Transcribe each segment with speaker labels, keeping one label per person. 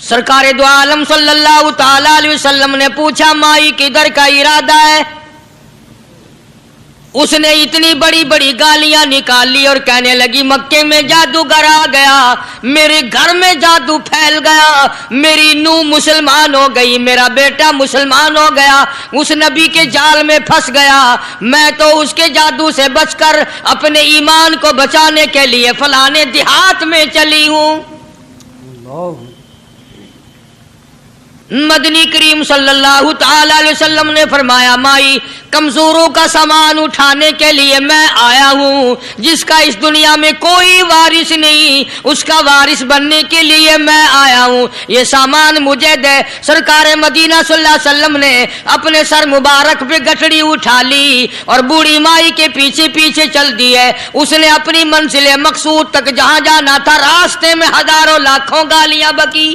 Speaker 1: सरकार दो आलम सल्लल्लाहु ताला अलैहि वसल्लम ने पूछा, माई किधर का इरादा है? उसने इतनी बड़ी बड़ी गालियां निकाली और कहने लगी, मक्के में जादूगर आ गया, मेरे घर में जादू फैल गया, मेरी नूह मुसलमान हो गई, मेरा बेटा मुसलमान हो गया, उस नबी के जाल में फंस गया, मैं तो उसके जादू से बचकर अपने ईमान को बचाने के लिए फलाने देहात में चली हूं। मदनी करीम सल्लल्लाहु ताला अलैहि वसल्लम ने फरमाया, माई कमजोरों का सामान उठाने के लिए मैं आया हूँ, जिसका इस दुनिया में कोई वारिस नहीं, उसका वारिस बनने के लिए मैं आया हूँ, ये सामान मुझे दे। सरकार मदीना सल्लल्लाहु अलैहि वसल्लम ने अपने सर मुबारक पे गठड़ी उठा ली और बूढ़ी माई के पीछे पीछे चल दी है। उसने अपनी मंजिल मकसूद तक जहाँ जाना था, रास्ते में हजारों लाखों गालियां बकी।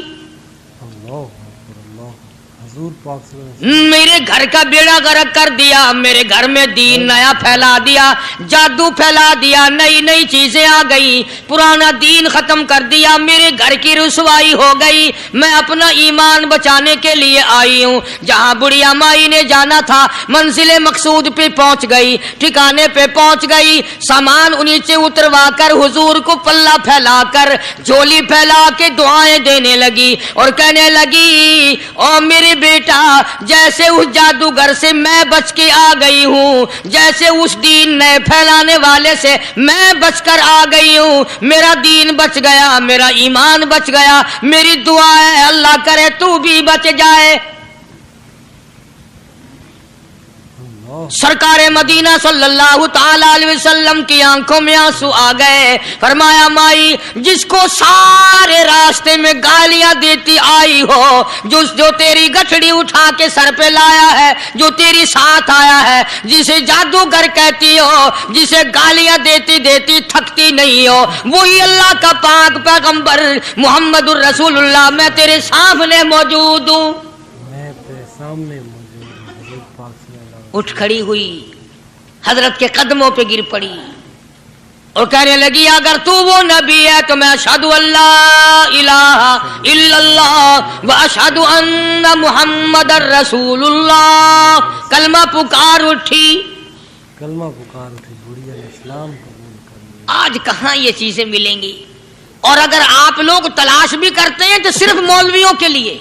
Speaker 1: मेरे घर का बेड़ा गर्क कर दिया, मेरे घर में दीन नया फैला दिया, जादू फैला दिया, नई नई चीजें आ गई, पुराना दीन खत्म कर दिया, मेरे घर की रुसवाई हो गई, मैं अपना ईमान बचाने के लिए आई हूँ। जहाँ बुढ़िया माई ने जाना था, मंजिल मकसूद पे पहुंच गई, ठिकाने पे पहुंच गई, सामान नीचे उतरवा कर हुजूर को पल्ला फैलाकर झोली फैला के दुआएं देने लगी और कहने लगी, ओ मेरे बेटा, जैसे उस जादूगर से मैं बच के आ गई हूँ, जैसे उस दीन नए फैलाने वाले से मैं बचकर आ गई हूँ, मेरा दीन बच गया, मेरा ईमान बच गया, मेरी दुआ है अल्लाह करे तू भी बच जाए। सरकार मदीना सल्लल्लाहु ताला अलैहि वसल्लम की आंखों में आंसू आ गए। फरमाया, माई जिसको सारे रास्ते में गालियां देती आई हो, जो तेरी गठड़ी उठा के सर पे लाया है, जो तेरी साथ आया है, जिसे जादूगर कहती हो, जिसे गालियां देती देती थकती नहीं हो, वही अल्लाह का पाक पैगंबर मुहम्मदुर रसूलुल्लाह, मैं तेरे सामने मौजूद हूँ। उठ खड़ी हुई, हजरत के कदमों पे गिर पड़ी और कहने लगी, अगर तू वो नबी है तो मैं अशहदु अल्ला इलाहा इल्लल्लाह व अशहदु अन्ना मुहम्मदर रसूलुल्लाह। कलमा पुकार उठी,
Speaker 2: बुढ़िया ने इस्लाम कबूल कर लिया।
Speaker 1: आज कहाँ ये चीजें मिलेंगी? और अगर आप लोग तलाश भी करते हैं तो सिर्फ मौलवियों के लिए।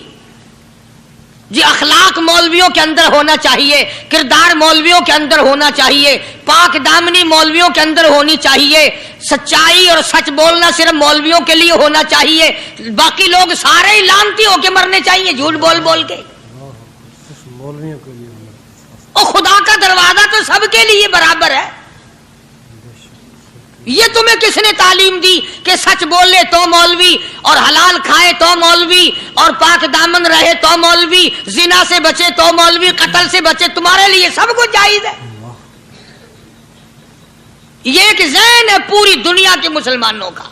Speaker 1: जी अखलाक मौलवियों के अंदर होना चाहिए, किरदार मौलवियों के अंदर होना चाहिए, पाक दामनी मौलवियों के अंदर होनी चाहिए, सच्चाई और सच बोलना सिर्फ मौलवियों के लिए होना चाहिए, बाकी लोग सारे ही लानती होके मरने चाहिए झूठ बोल बोल के।
Speaker 2: मौलवियों के लिए
Speaker 1: और खुदा का दरवाजा तो सबके लिए बराबर है। ये तुम्हें किसने तालीम दी कि सच बोले तो मौलवी, और हलाल खाए तो मौलवी, और पाक दामन रहे तो मौलवी, जिना से बचे तो मौलवी, कत्ल से बचे, तुम्हारे लिए सब कुछ जायज है। ये एक ज़हन है पूरी दुनिया के मुसलमानों का।